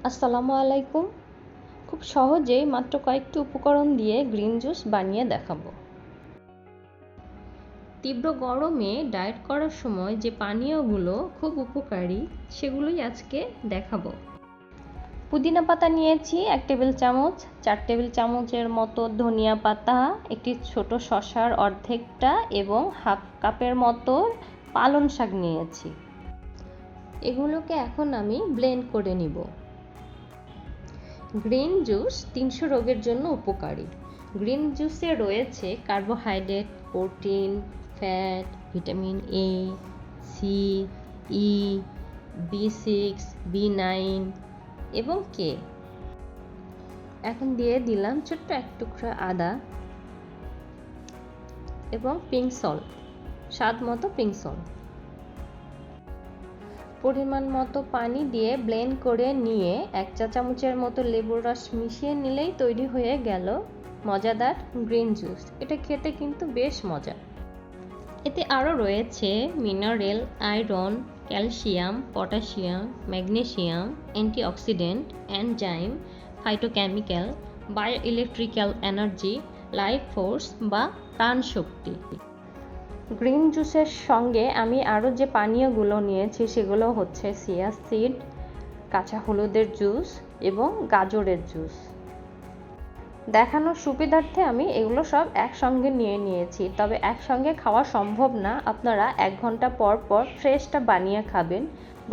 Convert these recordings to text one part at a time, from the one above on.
আসসালামু আলাইকুম। খুব সহজেই মাত্র কয়েকটি উপকরণ দিয়ে গ্রিন জুস বানিয়ে দেখাবো। তীব্র গরমে ডায়েট করার সময় যে পানীয়গুলো খুব উপকারী সেগুলোই আজকে দেখাবো। পুদিনা পাতা নিয়েছি 1 টেবিল চামচ, 4 টেবিল চামচের মতো ধনিয়া পাতা, একটি ছোট শসার অর্ধেকটা এবং হাফ কাপের মতো পালং শাক নিয়েছি। এগুলোকে এখন আমি ব্লেন্ড করে নিব। গ্রিন জুস 300 রোগের জন্য উপকারী। গ্রিন জুসে রয়েছে carbohydrate, protein, fat, vitamin A, C, E, B6, B9 এবং কে। এখন দিয়ে দিলাম ছোট্ট এক টুকরা আদা এবং পিঙ্ক সল্ট, স্বাদ মতো পিঙ্ক সল্ট। পরিমাণ মতো পানি দিয়ে ব্লেন্ড করে নিয়ে 1 চা চামচের মতো লেবুর রস মিশিয়ে নিলেই তৈরি হয়ে গেল মজাদার গ্রিন জুস। এটা খেতে কিন্তু বেশ মজা। এতে আরও রয়েছে mineral, iron, calcium, potassium, magnesium, antioxidant, enzyme, phytochemical, bio electrical energy, life force বা প্রাণশক্তি। গ্রিন জুসের সঙ্গে আমি আরও যে পানীয়গুলো নিয়েছি সেগুলো হচ্ছে চিয়া সিড, কাঁচা হলুদের জুস এবং গাজরের জুস। দেখানোর সুবিধার্থে আমি এগুলো সব একসঙ্গে নিয়েছি, তবে একসঙ্গে খাওয়া সম্ভব না। আপনারা 1 ঘন্টা পর পর ফ্রেশটা বানিয়ে খাবেন।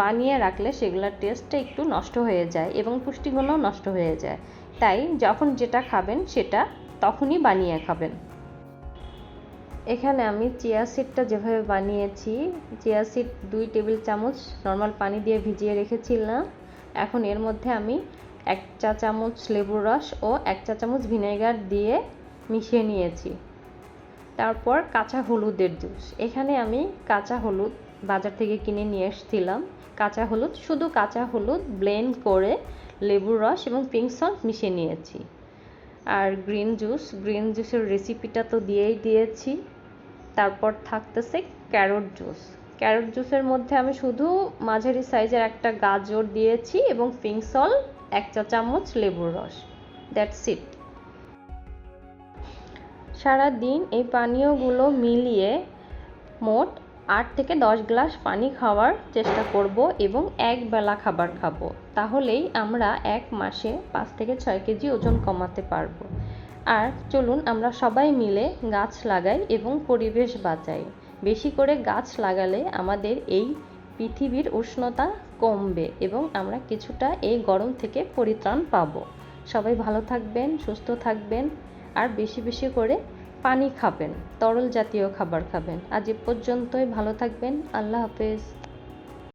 বানিয়ে রাখলে সেগুলোর টেস্টটা একটু নষ্ট হয়ে যায় এবং পুষ্টিগুণও নষ্ট হয়ে যায়। তাই যখন যেটা খাবেন সেটা তখনই বানিয়ে খাবেন। এখানে আমি চিয়া সিডটা যেভাবে বানিয়েছি, চিয়া সিড 2 টেবিল চামচ নর্মাল পানি দিয়ে ভিজিয়ে রেখেছিলাম। এখন এর মধ্যে আমি 1 চা চামচ লেবুর রস ও 1 চা চামচ ভিনেগার দিয়ে মিশিয়ে নিয়েছি। তারপর কাঁচা হলুদের জুস। এখানে আমি কাঁচা হলুদ বাজার থেকে কিনে নিয়ে এসেছিলাম। কাঁচা হলুদ, শুধু কাঁচা হলুদ ব্লেন্ড করে লেবুর রস এবং পিঙ্ক সল্ট মিশিয়ে নিয়েছি। আর গ্রিন জুসের রেসিপিটা তো দিয়েছি। তারপর থাকতেছে ক্যারট জুসের মধ্যে আমি শুধু মাঝারি সাইজের একটা গাজর দিয়েছি এবং পিঙ্ক সল্ট, 1 চা চামচ লেবুর রস। That's it. সারাদিন এই পানীয়গুলো মিলিয়ে মোট 8 থেকে 10 গ্লাস পানি খাওয়ার চেষ্টা করব এবং এক বেলা খাবার খাবো। তাহলেই আমরা 1 মাসে 5 থেকে 6 কেজি ওজন কমাতে পারবো। আর চলুন আমরা সবাই মিলে গাছ লাগাই এবং পরিবেশ বাঁচাই। বেশি করে গাছ লাগালে আমাদের এই পৃথিবীর উষ্ণতা কমবে এবং আমরা কিছুটা এই গরম থেকে পরিত্রাণ পাবো। সবাই ভালো থাকবেন, সুস্থ থাকবেন আর বেশি বেশি করে পানি খাবেন, তরল জাতীয় খাবার খাবেন। আজ এ পর্যন্তই। ভালো থাকবেন। আল্লাহ হাফেজ।